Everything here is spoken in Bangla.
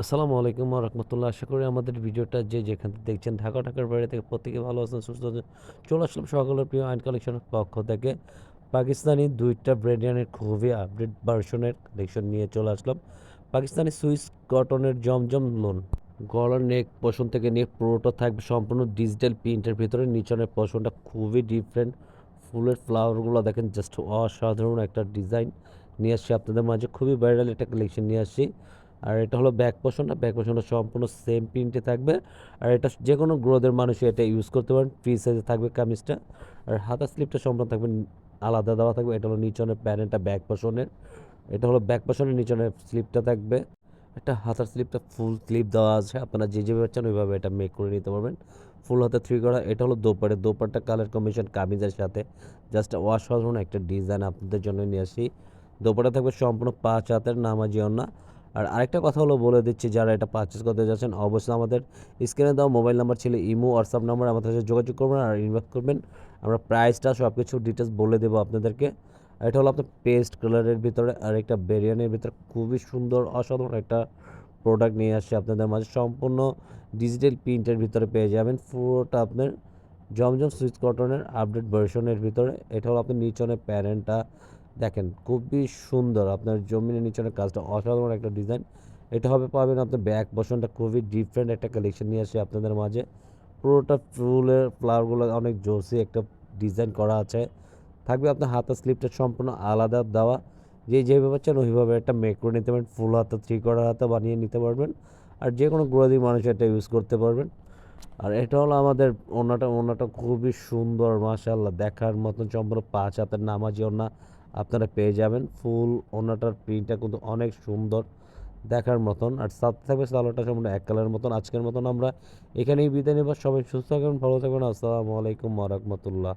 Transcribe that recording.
আসসালামু আলাইকুম ওয়া রাহমাতুল্লাহ। আশা করি আমাদের ভিডিওটা যে যেখান থেকে দেখছেন ঢাকার বাইরে থেকে প্রত্যেকে ভালো আছেন, সুস্থ আছেন। চলে আসলাম সকলের প্রিয় আইন কালেকশনের পক্ষ থেকে পাকিস্তানি ২ টা ব্র্যান্ডিয়ানের খুবই আপডেট ভার্সনের কালেকশন নিয়ে চলে আসলাম। পাকিস্তানি সুইস কটনের জমজম লোন। গলার নেক পোরশন থেকে নিয়ে পুরোটা থাকবে সম্পূর্ণ ডিজিটাল প্রিন্টের ভিতরে। নিচনের পোরশনটা খুবই ডিফারেন্ট। ফুলের ফ্লাওয়ারগুলো দেখেন জাস্ট অসাধারণ একটা ডিজাইন নিয়ে আসছি আপনাদের মাঝে। খুবই ভাইরাল একটা কালেকশন নিয়ে আসছি। আর এটা হলো ব্যাক পোরশনটা। ব্যাক পোরশনটা সম্পূর্ণ সেম প্রিন্টে থাকবে। আর এটা যেকোনো গ্রোদের মানুষই এটা ইউজ করতে পারেন। ফ্রি সাইজে থাকবে কামিজটা। আর হাতার স্লিপটা সম্পূর্ণ থাকবে আলাদা দেওয়া থাকবে। এটা হলো নিচনের প্যানেলটা ব্যাক পোরশনের। এটা হলো ব্যাক পোরশনের নিচনের স্লিপটা থাকবে। একটা হাতার স্লিপটা ফুল স্লিপ দেওয়া আছে। আপনারা যেভাবে চান ওইভাবে এটা মেক করে নিতে পারবেন। ফুল হাতে 3 করা। এটা হলো দোপাট্টা। দোপাট্টা কালার কম্বিনেশন কামিজের সাথে জাস্ট অসাধারণ একটা ডিজাইন আপনাদের জন্য নিয়ে আসি। দোপাট্টা থাকবে সম্পূর্ণ ৫ হাতের নামাজি ওড়না। আর আরেকটা কথা হলো বলে দিচ্ছি, যারা এটা পারচেজ করতে যাচ্ছেন অবশ্যই আমাদের স্ক্রিনে দেওয়া মোবাইল নাম্বার ছিল ইমো, হোয়াটসঅ্যাপ নাম্বার, আমাদের সাথে যোগাযোগ করবেন আর ইনবক্স করবেন। আমরা প্রাইসটা সব কিছু ডিটেলস বলে দেবো আপনাদেরকে। এটা হলো আপনার পেস্ট কালারের ভিতরে আর একটা বেরিয়ানের ভিতরে খুবই সুন্দর অসাধারণ একটা প্রোডাক্ট নিয়ে আসছে আপনাদের মাঝে। সম্পূর্ণ ডিজিটাল প্রিন্টের ভিতরে পেয়ে যাবেন। পুরোটা আপনার জমজম সুইচ কটনের আপডেট ভার্সনের ভিতরে। এটা হলো আপনার নিচনের প্যানেলটা দেখেন খুবই সুন্দর। আপনার জমিনের নিচনের কাজটা অসাধারণ একটা ডিজাইন। এটা হবে পাবেন আপনার ব্যাক পোরশনটা খুবই ডিফারেন্ট একটা কালেকশন নিয়ে আসছে আপনাদের মাঝে। পুরোটা ফুলের ফ্লাওয়ারগুলো অনেক জোসি একটা ডিজাইন করা আছে। থাকবে আপনার হাতার স্লিপটা সম্পূর্ণ আলাদা দেওয়া। যেভাবে চান ওইভাবে একটা মেক করে নিতে পারবেন। ফুল হাতা 3 কোয়ার্টার হাতা বানিয়ে নিতে পারবেন। আর যেকোনো গবাদি মানুষ এটা ইউজ করতে পারবেন। আর এটা হলো আমাদের ওড়নাটা খুবই সুন্দর মাশাআল্লাহ, দেখার মতন সম্পূর্ণ ৫ হাতের নামাজি ওড়না আপনারা পেয়ে যাবেন। ফুল ওড়নাটার প্রিন্টটা কিন্তু অনেক সুন্দর দেখার মতন। আর সাথে থাকবে সালোয়ারটা সম্পূর্ণ এক কালারের মতন। আজকের মতন আমরা এখানেই বিদায় নেব। সবাই সুস্থ থাকবেন, ভালো থাকবেন। আসসালামু আলাইকুম ওয়া রাহমাতুল্লাহ।